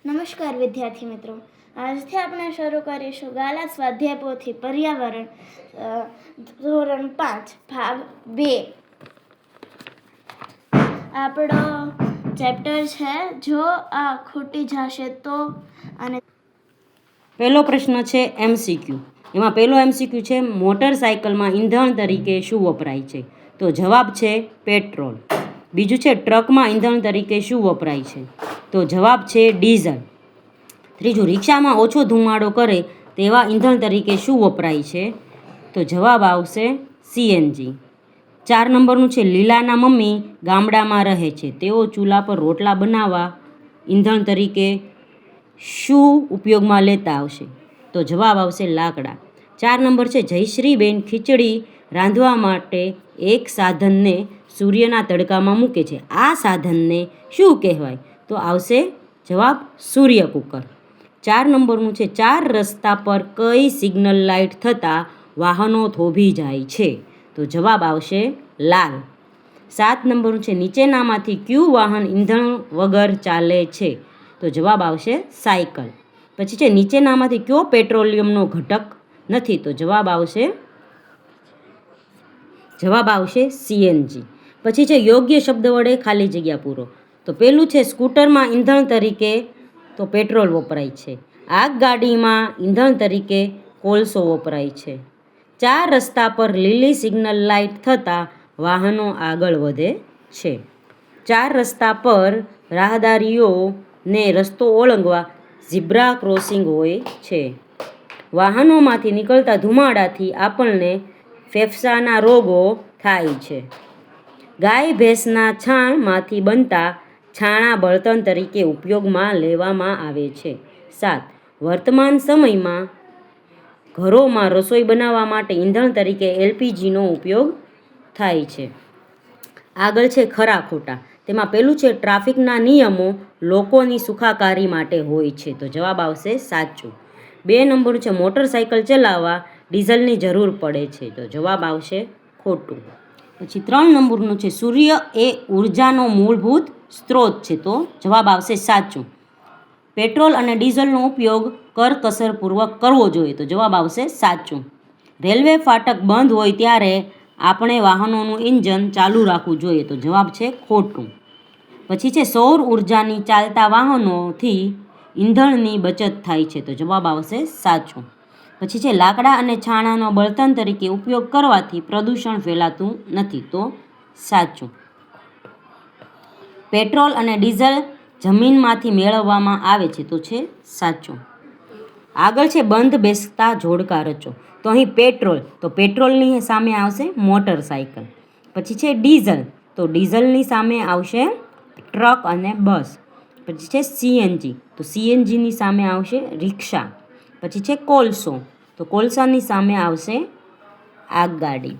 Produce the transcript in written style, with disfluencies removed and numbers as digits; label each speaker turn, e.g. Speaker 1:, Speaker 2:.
Speaker 1: નમસ્કાર વિદ્યાર્થી મિત્રો, આજથી આપણે શરૂ કરીશું ગાલા સ્વાધ્યાય પોથી પર્યાવરણ ધોરણ 5 ભાગ 2. આપણો ચેપ્ટર છે જો આ ખૂટી જશે તો. અને
Speaker 2: પહેલો પ્રશ્ન છે MCQ. એમાં પહેલો MCQ છે મોટરસાયકલમાં ઈંધણ તરીકે શું વપરાય છે? તો જવાબ છે પેટ્રોલ. બીજું છે ટ્રકમાં ઈંધણ તરીકે શું વપરાય છે? તો જવાબ છે ડીઝલ. ત્રીજું રિક્ષામાં ઓછો ધુમાડો કરે તેવા ઈંધણ તરીકે શું વપરાય છે? તો જવાબ આવશે CNG. 4 નંબરનું છે લીલાના મમ્મી ગામડામાં રહે છે, તેઓ ચૂલા પર રોટલા બનાવવા ઈંધણ તરીકે શું ઉપયોગમાં લેતા આવશે? તો જવાબ આવશે લાકડા. 4 નંબર છે જયશ્રીબેન ખીચડી રાંધવા માટે એક સાધનને સૂર્યના તડકામાં મૂકે છે, આ સાધનને શું કહેવાય? તો આવશે જવાબ સૂર્ય કુકર. 4 નંબરનું છે 4 રસ્તા પર કઈ સિગ્નલ લાઇટ થતાં વાહનો થોભી જાય છે? તો જવાબ આવશે લાલ. 7 નંબરનું છે નીચેનામાંથી કયું વાહન ઈંધણ વગર ચાલે છે? તો જવાબ આવશે સાયકલ. પછી છે નીચેનામાંથી કયો પેટ્રોલિયમનો ઘટક નથી? તો જવાબ આવશે CNG. પછી છે યોગ્ય શબ્દ વડે ખાલી જગ્યા પૂરો. તો પેલું છે સ્કૂટરમાં ઈંધણ તરીકે તો પેટ્રોલ વપરાય છે. આગગાડીમાં ઈંધણ તરીકે કોલસો વપરાય છે. 4 રસ્તા પર લીલી સિગ્નલ લાઇટ થતાં વાહનો આગળ વધે છે. 4 રસ્તા પર રાહદારીઓને રસ્તો ઓળંગવા ઝીબ્રા ક્રોસિંગ હોય છે. વાહનોમાંથી નીકળતા ધુમાડાથી આપણને ફેફસાના રોગો થાય છે. ગાય ભેંસના છાણમાંથી બનતા છાણા બળતણ તરીકે ઉપયોગમાં લેવામાં આવે છે. 7 વર્તમાન સમયમાં ઘરોમાં રસોઈ બનાવવા માટે ઈંધણ તરીકે LPGનો ઉપયોગ થાય છે. આગળ છે ખરા ખોટા. તેમાં પહેલું છે ટ્રાફિકના નિયમો લોકોની સુખાકારી માટે હોય છે. તો જવાબ આવશે સાચું. 2 નંબર છે મોટરસાયકલ ચલાવવા ડીઝલની જરૂર પડે છે. તો જવાબ આવશે ખોટું. પછી 3 નંબરનું છે સૂર્ય એ ઉર્જાનો મૂળભૂત સ્ત્રોત છે. તો જવાબ આવશે સાચું. પેટ્રોલ અને ડીઝલનો ઉપયોગ કરકસરપૂર્વક કરવો જોઈએ. તો જવાબ આવશે સાચું. રેલવે ફાટક બંધ હોય ત્યારે આપણે વાહનોનું ઇન્જન ચાલુ રાખવું જોઈએ. તો જવાબ છે ખોટું. પછી છે સૌર ઉર્જાની ચાલતા વાહનોથી ઈંધણની બચત થાય છે. તો જવાબ આવશે સાચું. પછી છે લાકડા અને છાણાનો બળતણ તરીકે ઉપયોગ કરવાથી પ્રદૂષણ ફેલાતું નથી. તો સાચું. પેટ્રોલ અને ડીઝલ જમીનમાંથી મેળવવામાં આવે છે. તો છે સાચું. આગળ છે બંધ બેસતા જોડકા રચો. તો અહીં પેટ્રોલ, તો પેટ્રોલની સામે આવશે મોટરસાયકલ. પછી છે ડીઝલ, તો ડીઝલની સામે આવશે ટ્રક અને બસ. પછી છે CNG, તો CNGની સામે આવશે રિક્ષા. પછી છે કોલસો, તો કોલસાની સામે આવશે આગગાડી.